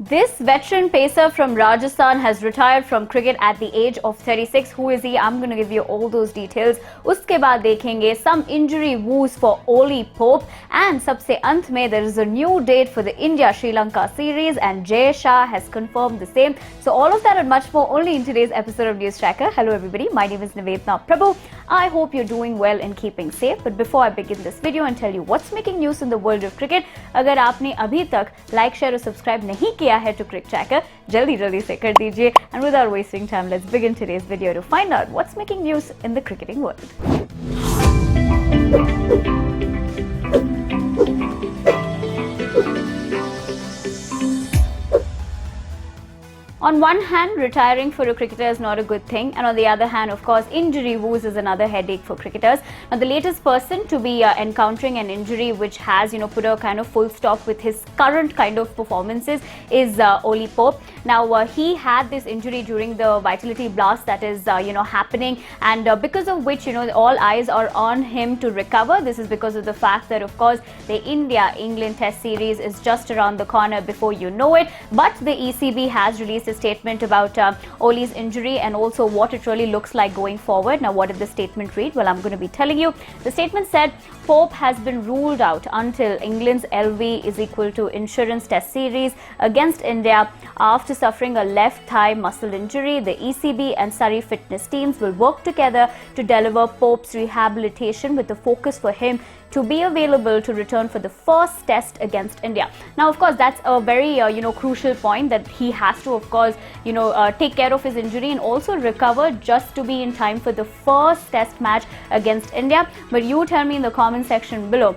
This veteran pacer from Rajasthan has retired from cricket at the age of 36. Who is he? I'm going to give you all those details. Uske baad dekhenge some injury woes for Ollie Pope, and sabse ant mein there is a new date for the India-Sri Lanka series and Jay Shah has confirmed the same. So all of that and much more only in today's episode of News Tracker. Hello everybody, my name is Nivedna Prabhu. I hope you're doing well and keeping safe. But before I begin this video and tell you what's making news in the world of cricket, अगर आपने अभी तक like, share और subscribe नहीं किया है to Cricket Tracker, जल्दी से कर दीजिए. And without wasting time, let's begin today's video to find out what's making news in the cricketing world. On one hand, retiring for a cricketer is not a good thing, and on the other hand, of course, injury woes is another headache for cricketers. Now, the latest person to be encountering an injury which has, put a kind of full stop with his current kind of performances is Ollie Pope. Now, he had this injury during the Vitality Blast that is, happening, and because of which, all eyes are on him to recover. This is because of the fact that, of course, the India-England Test series is just around the corner before you know it. But the ECB has released a statement about Ollie's injury and also what it really looks like going forward. Now, what did the statement read? Well, I'm going to be telling you. The statement said Pope has been ruled out until England's LV is equal to insurance Test series against India after suffering a left thigh muscle injury. The ECB and Surrey fitness teams will work together to deliver Pope's rehabilitation with the focus for him to be available to return for the first test against India. Now, of course, that's a very, crucial point that he has to, of course, take care of his injury and also recover just to be in time for the first test match against India. But you tell me in the comment section below,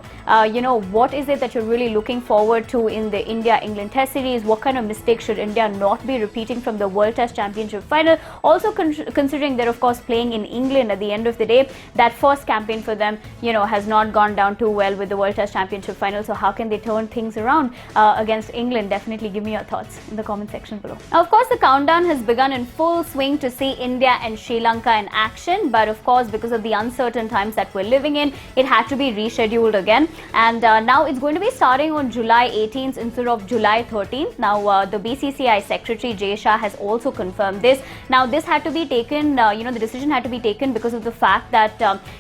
what is it that you're really looking forward to in the India-England Test series? What kind of mistakes should India not be repeating from the World Test Championship final? Also considering they're, of course, playing in England at the end of the day, that first campaign for them, has not gone down too well with the World Test Championship final. So how can they turn things around against England? Definitely give me your thoughts in the comment section below. Now, of course, the countdown has begun in full swing to see India and Sri Lanka in action. But of course, because of the uncertain times that we're living in, it had to be rescheduled again. And now it's going to be starting on July 18th instead of July 13th. Now, the BCCI Secretary Jay Shah has also confirmed this. Now, this had to be taken, the decision had to be taken because of the fact that,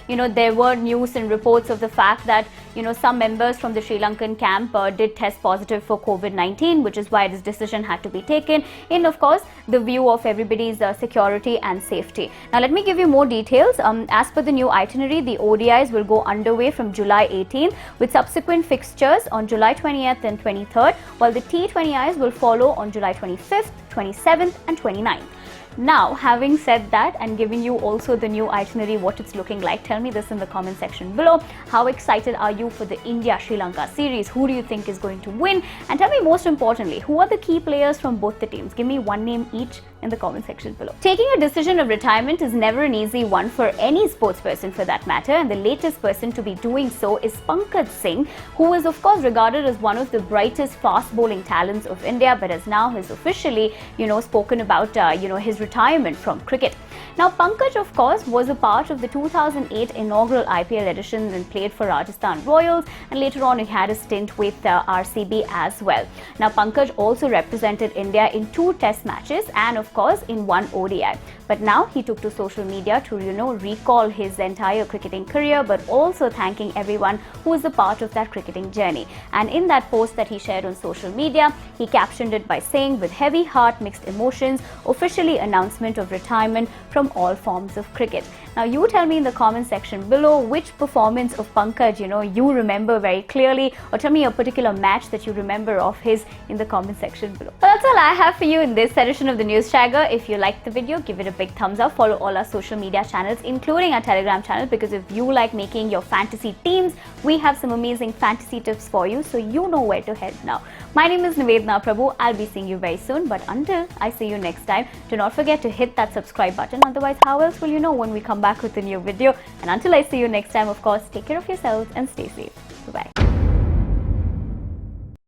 there were news and reports of the fact that some members from the Sri Lankan camp did test positive for COVID-19, which is why this decision had to be taken in, of course, the view of everybody's security and safety. Now, let me give you more details. As per the new itinerary, the ODIs will go underway from July 18th with subsequent fixtures on July 20th and 23rd, while the T20Is will follow on July 25th, 27th and 29th. Now, having said that and giving you also the new itinerary, what it's looking like, tell me this in the comment section below. How excited are you for the India-Sri Lanka series? Who do you think is going to win? And tell me most importantly, who are the key players from both the teams? Give me one name each in the comment section below. Taking a decision of retirement is never an easy one for any sports person for that matter, and the latest person to be doing so is Pankaj Singh, who is of course regarded as one of the brightest fast bowling talents of India, but has now officially, spoken about, his retirement from cricket. Now, Pankaj, of course, was a part of the 2008 inaugural IPL edition and played for Rajasthan Royals, and later on he had a stint with RCB as well. Now, Pankaj also represented India in 2 test matches and, of course, in 1 ODI. But now he took to social media to, recall his entire cricketing career, but also thanking everyone who was a part of that cricketing journey. And in that post that he shared on social media, he captioned it by saying, "With heavy heart, mixed emotions, officially announcement of retirement from all forms of cricket." Now, you tell me in the comment section below which performance of Pankaj, you remember very clearly, or tell me a particular match that you remember of his in the comment section below. Well, that's all I have for you in this edition of the News Tracker. If you liked the video, give it a big thumbs up. Follow all our social media channels, including our Telegram channel, because if you like making your fantasy teams, we have some amazing fantasy tips for you, so you know where to head now. My name is Nivedna Prabhu. I'll be seeing you very soon, but until I see you next time, do not forget to hit that subscribe button. Otherwise, how else will you know when we come back with a new video? And until I see you next time, of course, take care of yourselves and stay safe. Bye-bye.